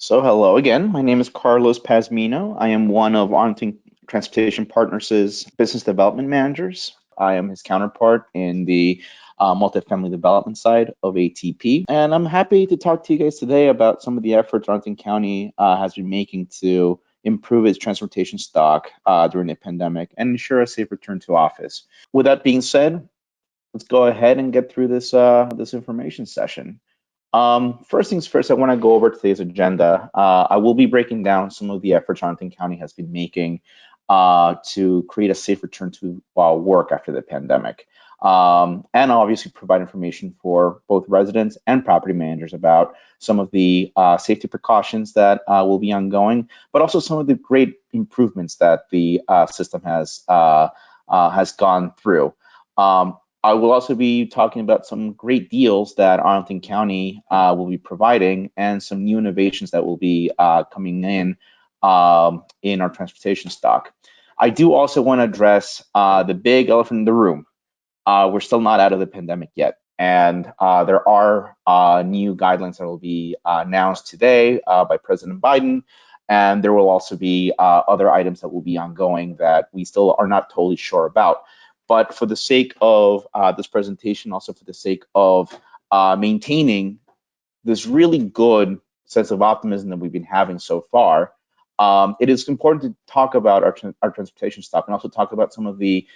So hello again. My name is Carlos Pazmino. I am one of Arlington Transportation Partners' business development managers. I am his counterpart in the multifamily development side of ATP. And I'm happy to talk to you guys today about some of the efforts Arlington County has been making to improve its transportation stock during the pandemic and ensure a safe return to office. With that being said, let's go ahead and get through this information session. First things first, I want to go over today's agenda. I will be breaking down some of the efforts Arlington County has been making to create a safe return to work after the pandemic. And obviously provide information for both residents and property managers about some of the safety precautions that will be ongoing, but also some of the great improvements that the system has gone through. I will also be talking about some great deals that Arlington County will be providing and some new innovations that will be coming in our transportation stock. I do also want to address the big elephant in the room. We're still not out of the pandemic yet. And there are new guidelines that will be announced today by President Biden. And there will also be other items that will be ongoing that we still are not totally sure about. But for the sake of this presentation, also for the sake of maintaining this really good sense of optimism that we've been having so far, it is important to talk about our transportation stock and also talk about some of the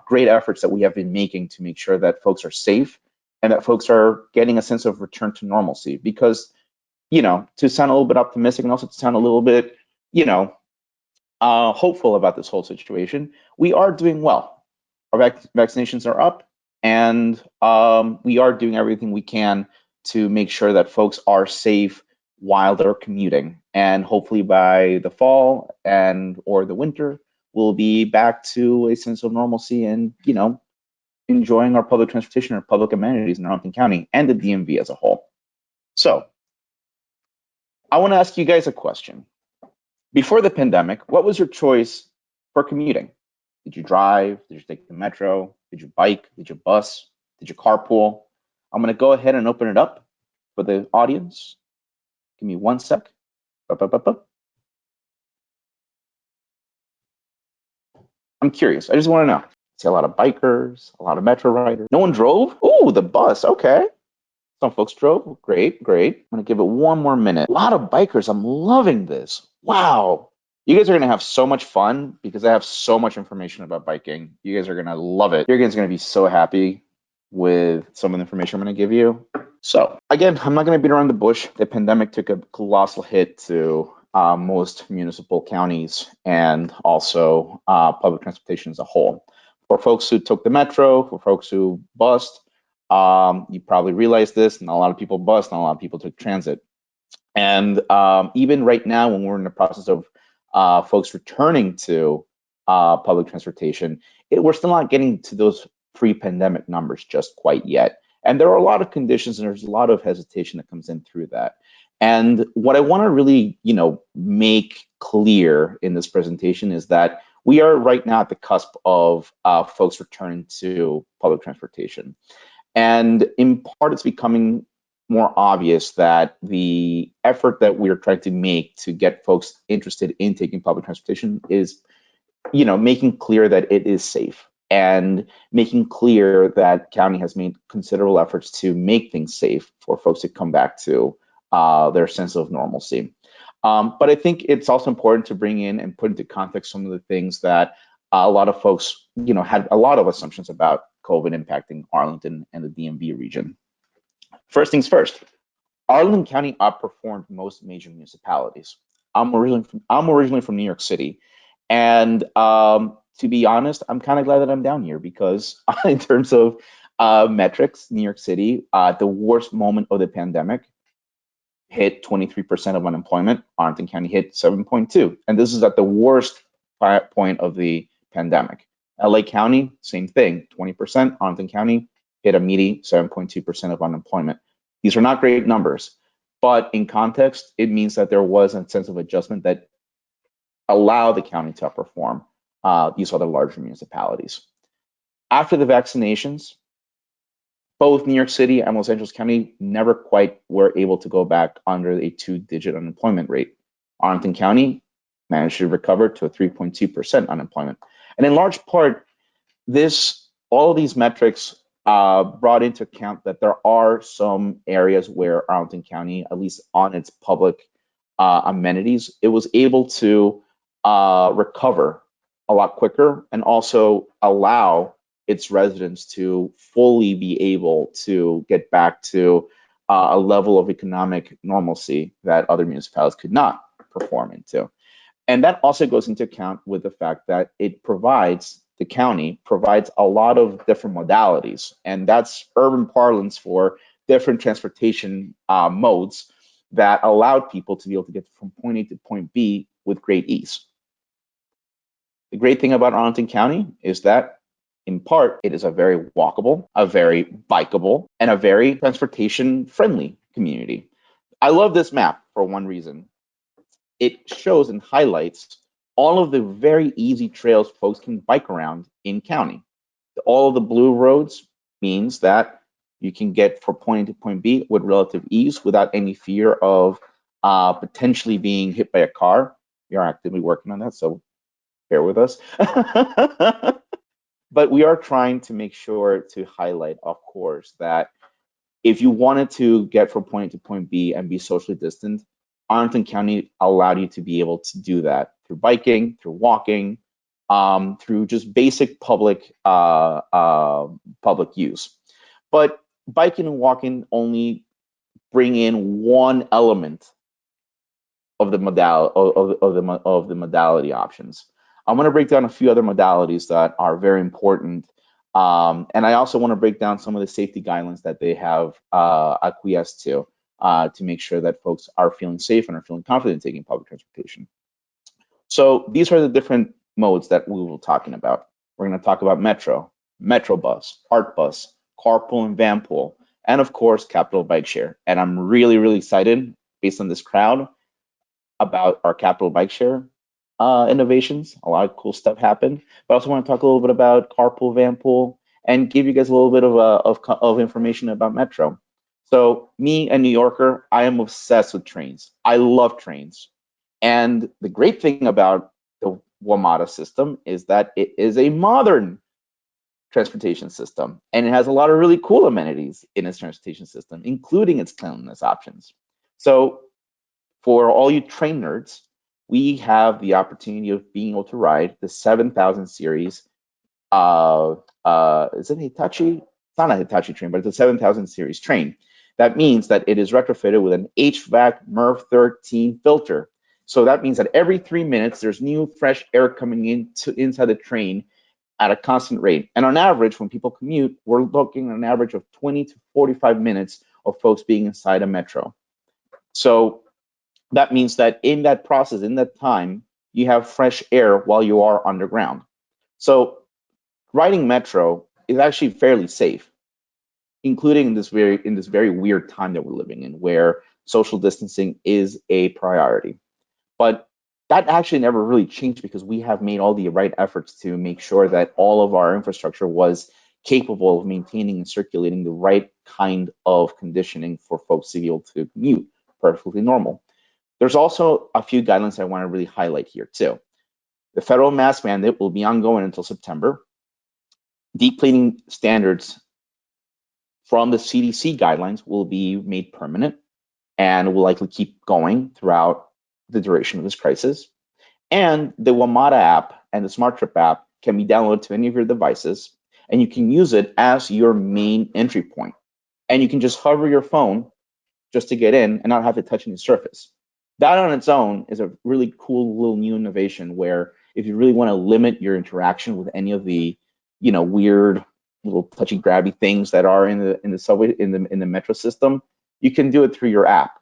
great efforts that we have been making to make sure that folks are safe and that folks are getting a sense of return to normalcy. Because, to sound a little bit optimistic and also to sound a little bit, hopeful about this whole situation, we are doing well. Our vaccinations are up, and we are doing everything we can to make sure that folks are safe while they're commuting. And hopefully by the fall or the winter, we'll be back to a sense of normalcy and, enjoying our public transportation or public amenities in Arlington County and the DMV as a whole. So I want to ask you guys a question. Before the pandemic, what was your choice for commuting? Did you drive? Did you take the metro? Did you bike? Did you bus? Did you carpool? I'm going to go ahead and open it up for the audience. Give me one sec. I'm curious. I just want to know. I see a lot of bikers, a lot of metro riders. No one drove? Ooh, the bus. Okay. Some folks drove. Great, great. I'm going to give it one more minute. A lot of bikers. I'm loving this. Wow. You guys are going to have so much fun because I have so much information about biking. You guys are going to love it. You're guys going to be so happy with some of the information I'm going to give you. So again, I'm not going to beat around the bush. The pandemic took a colossal hit to most municipal counties and also public transportation as a whole. For folks who took the metro, for folks who bused, you probably realize this, not a lot of people bused, not a lot of people took transit. And even right now, when we're in the process of folks returning to public transportation, we're still not getting to those pre-pandemic numbers just quite yet. And there are a lot of conditions and there's a lot of hesitation that comes in through that. And what I want to really, make clear in this presentation is that we are right now at the cusp of folks returning to public transportation. And in part, it's becoming more obvious that the effort that we're trying to make to get folks interested in taking public transportation is, making clear that it is safe and making clear that county has made considerable efforts to make things safe for folks to come back to their sense of normalcy. But I think it's also important to bring in and put into context some of the things that a lot of folks, had a lot of assumptions about COVID impacting Arlington and the DMV region. First things first, Arlington County outperformed most major municipalities. I'm originally from New York City, and to be honest, I'm kind of glad that I'm down here because in terms of metrics, New York City, the worst moment of the pandemic, hit 23% of unemployment. Arlington County hit 7.2, and this is at the worst point of the pandemic. LA County, same thing, 20%. Arlington County hit a meaty 7.2% of unemployment. These are not great numbers, but in context, it means that there was a sense of adjustment that allowed the county to outperform these other larger municipalities. After the vaccinations, both New York City and Los Angeles County never quite were able to go back under a 2-digit unemployment rate. Arlington County managed to recover to a 3.2% unemployment. And in large part, all of these metrics brought into account that there are some areas where Arlington County, at least on its public amenities, it was able to recover a lot quicker and also allow its residents to fully be able to get back to a level of economic normalcy that other municipalities could not perform into. And that also goes into account with the fact that the county provides a lot of different modalities, and that's urban parlance for different transportation modes that allowed people to be able to get from point A to point B with great ease. The great thing about Arlington County is that, in part, it is a very walkable, a very bikeable, and a very transportation-friendly community. I love this map for one reason. It shows and highlights all of the very easy trails folks can bike around in county. All of the blue roads means that you can get from point A to point B with relative ease without any fear of potentially being hit by a car. We are actively working on that, so bear with us. But we are trying to make sure to highlight, of course, that if you wanted to get from point A to point B and be socially distant, Arlington County allowed you to be able to do that through biking, through walking, through just basic public use. But biking and walking only bring in one element of the modality options. I'm going to break down a few other modalities that are very important, and I also want to break down some of the safety guidelines that they have acquiesced to make sure that folks are feeling safe and are feeling confident taking public transportation. So these are the different modes that we will be talking about. We're going to talk about Metro, Metro Bus, Art Bus, Carpool and Vanpool, and of course, Capital Bike Share. And I'm really, really excited, based on this crowd, about our Capital Bike Share innovations. A lot of cool stuff happened. But I also want to talk a little bit about Carpool, Vanpool, and give you guys a little bit of information about Metro. So me, a New Yorker, I am obsessed with trains. I love trains. And the great thing about the WMATA system is that it is a modern transportation system, and it has a lot of really cool amenities in its transportation system, including its cleanliness options. So for all you train nerds, we have the opportunity of being able to ride the 7000 series. Is it Hitachi? It's not a Hitachi train, but it's a 7000 series train. That means that it is retrofitted with an HVAC MERV 13 filter. So that means that every 3 minutes, there's new fresh air coming inside the train at a constant rate. And on average, when people commute, we're looking at an average of 20 to 45 minutes of folks being inside a metro. So that means that in that process, in that time, you have fresh air while you are underground. So riding metro is actually fairly safe, including in this very weird time that we're living in, where social distancing is a priority. But that actually never really changed because we have made all the right efforts to make sure that all of our infrastructure was capable of maintaining and circulating the right kind of conditioning for folks to be able to commute perfectly normal. There's also a few guidelines I want to really highlight here too. The federal mask mandate will be ongoing until September. Deep cleaning standards from the CDC guidelines will be made permanent and will likely keep going throughout the duration of this crisis. And the WMATA app and the Smart Trip app can be downloaded to any of your devices, and you can use it as your main entry point. And you can just hover your phone just to get in and not have to touch any surface. That on its own is a really cool little new innovation where if you really want to limit your interaction with any of the, weird little touchy grabby things that are in the subway, in the metro system, you can do it through your app.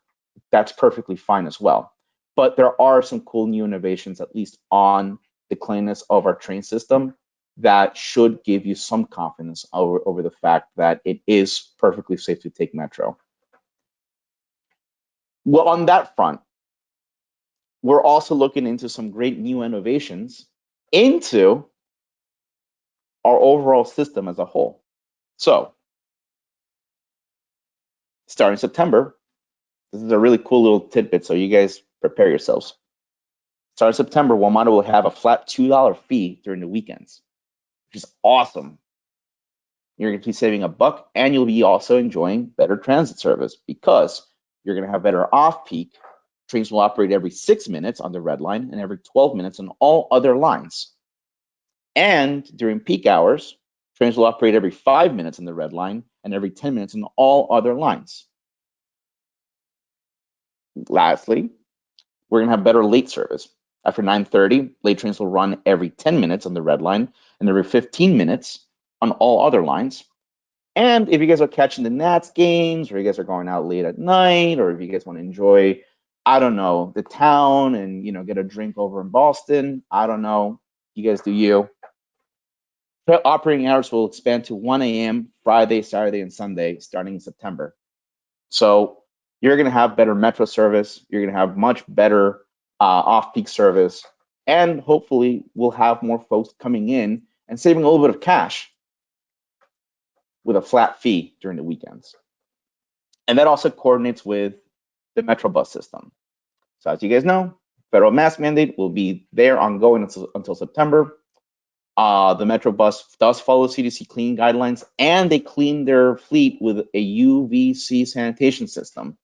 That's perfectly fine as well. But there are some cool new innovations, at least on the cleanliness of our train system, that should give you some confidence over the fact that it is perfectly safe to take metro. Well, on that front, we're also looking into some great new innovations into our overall system as a whole. So starting September, this is a really cool little tidbit, so you guys prepare yourselves. Starting September, WMATA will have a flat $2 fee during the weekends, which is awesome. You're going to be saving $1, and you'll be also enjoying better transit service because you're going to have better off-peak. Trains will operate every 6 minutes on the red line and every 12 minutes on all other lines. And during peak hours, trains will operate every 5 minutes on the red line and every 10 minutes on all other lines. Lastly, we're going to have better late service. After 9:30, late trains will run every 10 minutes on the red line and every 15 minutes on all other lines. And if you guys are catching the Nats games, or you guys are going out late at night, or if you guys want to enjoy, I don't know, the town and get a drink over in Boston, I don't know, you guys do you. Operating hours will expand to 1 a.m. Friday, Saturday, and Sunday starting in September. So you're going to have better metro service. You're going to have much better off-peak service. And hopefully we'll have more folks coming in and saving a little bit of cash with a flat fee during the weekends. And that also coordinates with the Metro bus system. So as you guys know, federal mask mandate will be there ongoing until September. The Metro bus does follow CDC cleaning guidelines, and they clean their fleet with a UVC sanitation system.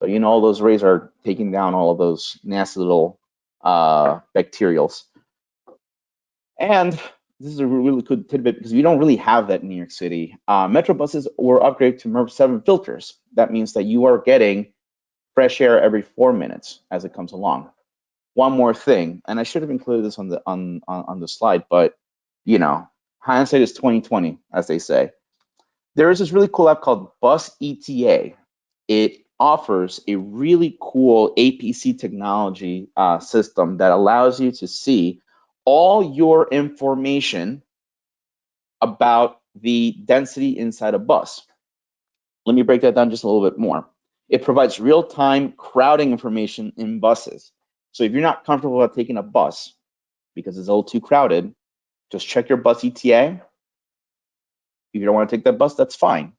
So all those rays are taking down all of those nasty little bacterials. And this is a really good tidbit because we don't really have that in New York City. Metro buses were upgraded to MERV 7 filters. That means that you are getting fresh air every 4 minutes as it comes along. One more thing, and I should have included this on the slide, but hindsight is 2020, as they say. There is this really cool app called Bus ETA. It offers a really cool APC technology system that allows you to see all your information about the density inside a bus. Let me break that down just a little bit more. It provides real-time crowding information in buses. So if you're not comfortable about taking a bus because it's a little too crowded, just check your bus ETA. If you don't want to take that bus, that's fine.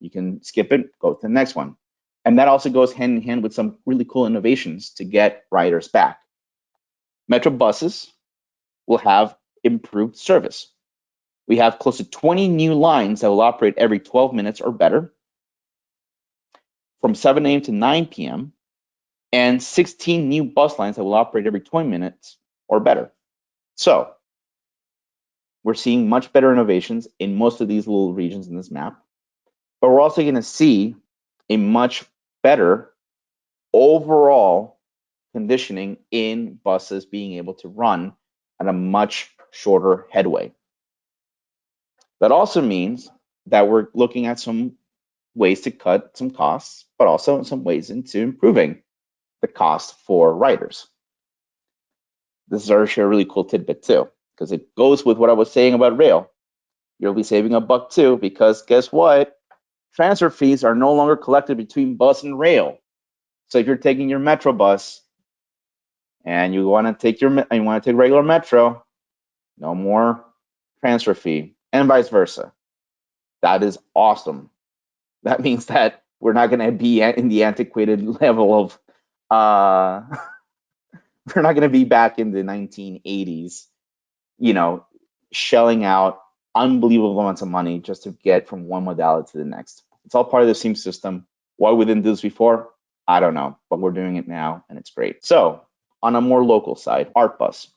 You can skip it, go to the next one. And that also goes hand in hand with some really cool innovations to get riders back. Metro buses will have improved service. We have close to 20 new lines that will operate every 12 minutes or better from 7 a.m. to 9 p.m. and 16 new bus lines that will operate every 20 minutes or better. So we're seeing much better innovations in most of these little regions in this map, but we're also going to see a much better overall conditioning in buses being able to run at a much shorter headway. That also means that we're looking at some ways to cut some costs, but also some ways into improving the cost for riders. This is actually a really cool tidbit too, because it goes with what I was saying about rail. You'll be saving $1 too, because guess what? Transfer fees are no longer collected between bus and rail. So if you're taking your Metro bus and you want to take regular Metro, no more transfer fee, and vice versa. That is awesome. That means that we're not going to be in the antiquated level of we're not going to be back in the 1980s, shelling out unbelievable amounts of money just to get from one modality to the next. It's all part of the same system. Why we didn't do this before, I don't know, but we're doing it now and it's great. So on a more local side, ArtBus.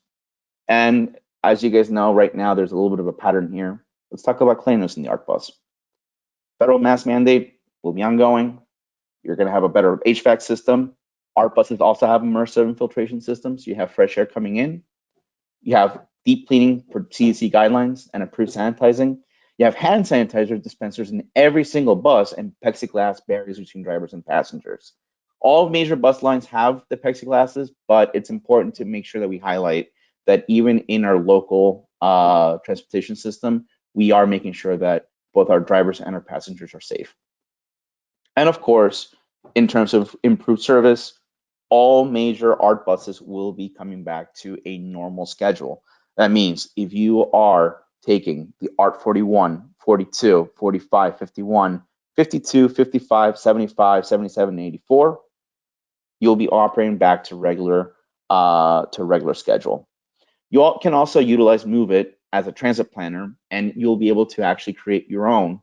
And as you guys know, right now, there's a little bit of a pattern here. Let's talk about cleanliness in the ArtBus. Federal mask mandate will be ongoing. You're going to have a better HVAC system. ART buses also have immersive filtration systems. You have fresh air coming in. You have deep cleaning per CDC guidelines and approved sanitizing. You have hand sanitizer dispensers in every single bus and plexiglass barriers between drivers and passengers. All major bus lines have the plexiglasses, but it's important to make sure that we highlight that even in our local transportation system, we are making sure that both our drivers and our passengers are safe. And of course, in terms of improved service, all major ART buses will be coming back to a normal schedule. That means if you are taking the ART 41, 42, 45, 51, 52, 55, 75, 77, and 84, you'll be operating back to regular schedule. You can also utilize Move It as a transit planner, and you'll be able to actually create your own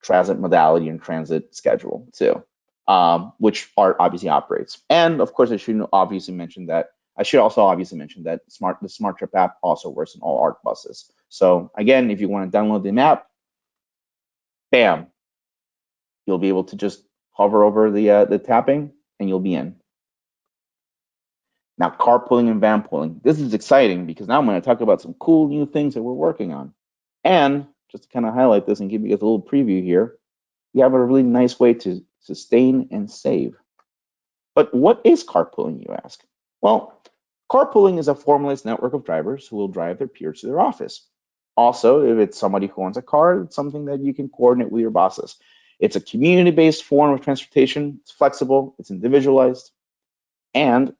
transit modality and transit schedule too, which ART obviously operates. And of course, I should also obviously mention that the Smart Trip app also works in all ART buses. So again, if you want to download the app, bam, you'll be able to just hover over the tapping and you'll be in. Now, carpooling and van pooling. This is exciting because now I'm going to talk about some cool new things that we're working on. And just to kind of highlight this and give you guys a little preview here, we have a really nice way to sustain and save. But what is carpooling, you ask? Well, carpooling is a formalized network of drivers who will drive their peers to their office. Also, if it's somebody who owns a car, it's something that you can coordinate with your bosses. It's a community-based form of transportation. It's flexible, it's individualized, and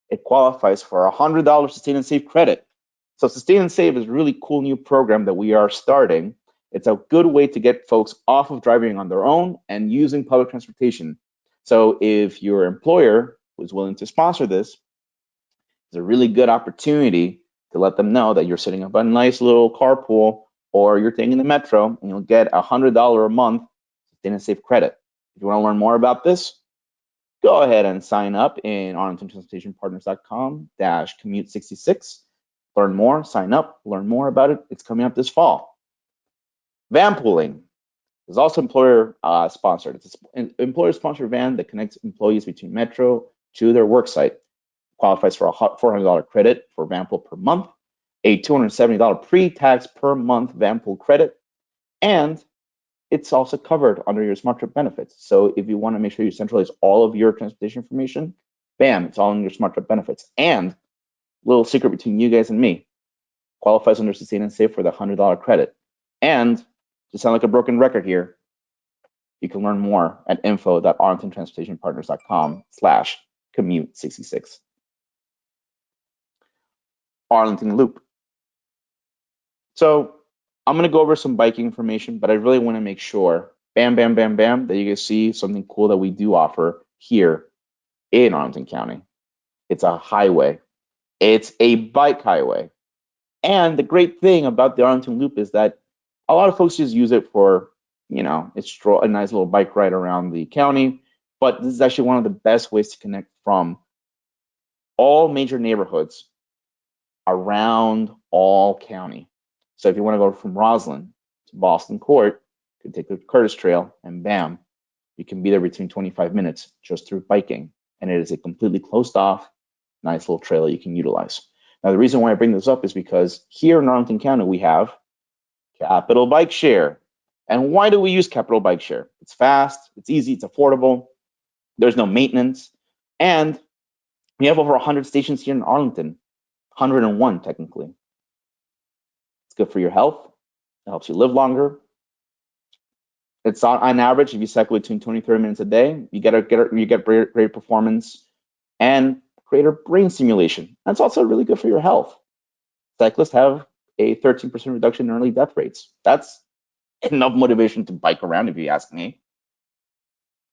it qualifies for a $100 Sustain and Save credit. So Sustain and Save is a really cool new program that we are starting. It's a good way to get folks off of driving on their own and using public transportation. So if your employer was willing to sponsor this, it's a really good opportunity to let them know that you're setting up a nice little carpool or you're taking the metro and you'll get a $100 a month Sustain and Save credit. If you want to learn more about this, go ahead and sign up in arlingtontransportationpartners.com/commute66. Learn more, sign up, learn more about it. It's coming up this fall. Van pooling is also employer sponsored. It's an employer sponsored van that connects employees between Metro to their work site. Qualifies for a $400 credit for van pool per month, a $270 pre-tax per month van pool credit, and it's also covered under your Smart Trip benefits. So if you want to make sure you centralize all of your transportation information, bam, it's all in your Smart Trip benefits. And little secret between you guys and me, qualifies under Sustain and Save for the $100 credit. And to sound like a broken record here, you can learn more at info.arlingtontransportationpartners.com/commute66. Arlington Loop. So I'm going to go over some biking information, but I really want to make sure, bam, bam, bam, bam, that you guys see something cool that we do offer here in Arlington County. It's a highway. It's a bike highway. And the great thing about the Arlington Loop is that a lot of folks just use it for, it's a nice little bike ride around the county. But this is actually one of the best ways to connect from all major neighborhoods around all county. So if you want to go from Roslyn to Boston Court, you can take the Curtis Trail and bam, you can be there between 25 minutes just through biking. And it is a completely closed off, nice little trail you can utilize. Now, the reason why I bring this up is because here in Arlington County, we have Capital Bike Share. And why do we use Capital Bike Share? It's fast, it's easy, it's affordable, there's no maintenance, and we have over 100 stations here in Arlington, 101 technically. It's good for your health, it helps you live longer. It's on average, if you cycle between 20 and 30 minutes a day, you get great performance and greater brain stimulation. That's also really good for your health. Cyclists have a 13% reduction in early death rates. That's enough motivation to bike around, if you ask me.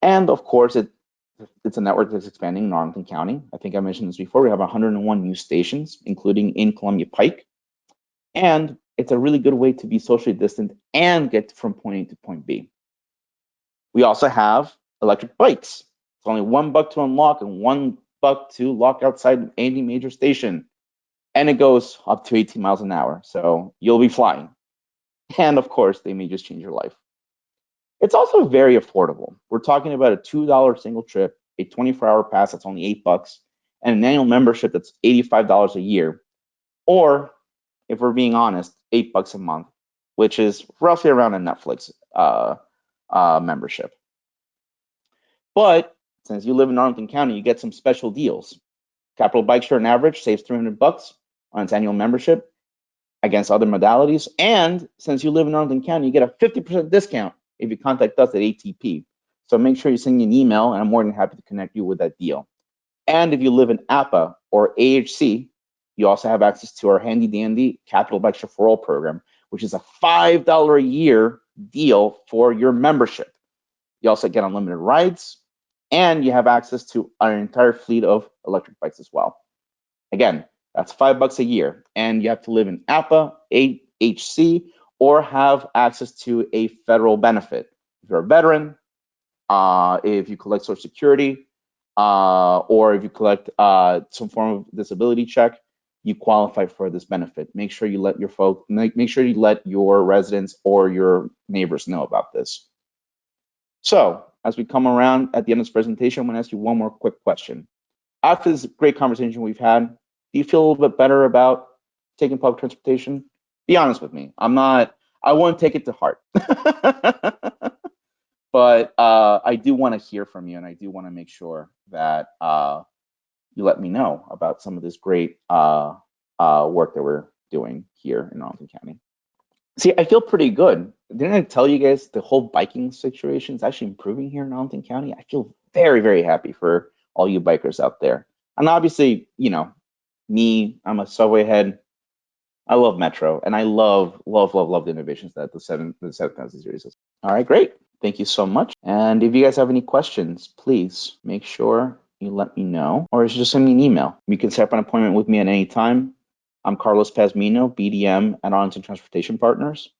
And of course, it's a network that's expanding in Arlington County. I think I mentioned this before. We have 101 new stations, including in Columbia Pike. And it's a really good way to be socially distant and get from point A to point B. We also have electric bikes. It's only $1 to unlock and $1 to lock outside any major station. And it goes up to 18 miles an hour. So you'll be flying. And of course, they may just change your life. It's also very affordable. We're talking about a $2 single trip, a 24-hour pass that's only $8, and an annual membership that's $85 a year. Or, if we're being honest, $8 a month, which is roughly around a Netflix membership. But since you live in Arlington County, you get some special deals. Capital Bike Share on average saves $300 on its annual membership against other modalities. And since you live in Arlington County, you get a 50% discount if you contact us at ATP. So make sure you send me an email, and I'm more than happy to connect you with that deal. And if you live in APA or AHC, you also have access to our handy dandy Capital Bike Share for All program, which is a $5 a year deal for your membership. You also get unlimited rides, and you have access to our entire fleet of electric bikes as well. Again, that's $5 a year, and you have to live in APA, AHC, or have access to a federal benefit. If you're a veteran, if you collect Social Security, or if you collect some form of disability check, you qualify for this benefit. Make sure you let your residents or your neighbors know about this. So, as we come around at the end of this presentation, I'm going to ask you one more quick question. After this great conversation we've had, do you feel a little bit better about taking public transportation? Be honest with me. I won't take it to heart. But I do want to hear from you, and I do want to make sure that you let me know about some of this great work that we're doing here in Arlington County. See, I feel pretty good. Didn't I tell you guys the whole biking situation is actually improving here in Arlington County? I feel very, very happy for all you bikers out there. And obviously, me, I'm a subway head. I love Metro, and I love the innovations that the 7000 series is. All right, great. Thank you so much. And if you guys have any questions, please make sure you let me know, or just send me an email. You can set up an appointment with me at any time. I'm Carlos Pazmino, BDM at Arlington Transportation Partners.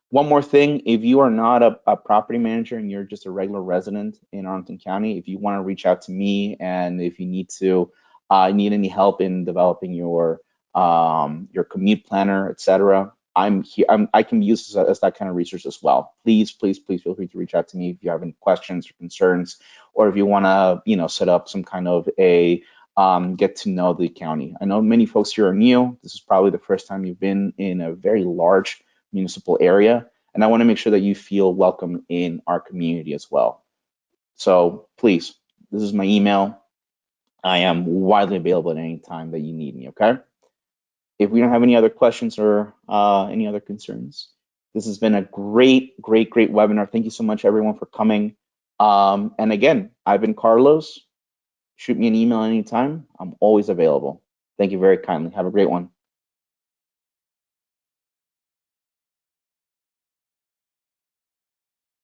One more thing, if you are not a property manager and you're just a regular resident in Arlington County, if you want to reach out to me, and if you need any help in developing your commute planner, etc., I'm here. I can be used as that kind of resource as well. Please feel free to reach out to me if you have any questions or concerns, or if you want to set up some kind of a get to know the county. I know many folks here are new. This is probably the first time you've been in a very large municipal area, and I want to make sure that you feel welcome in our community as well. So please, this is my email. I am widely available at any time that you need me, okay? If we don't have any other questions or any other concerns, this has been a great webinar. Thank you so much, everyone, for coming. And again, I've been Carlos. Shoot me an email anytime. I'm always available. Thank you very kindly. Have a great one.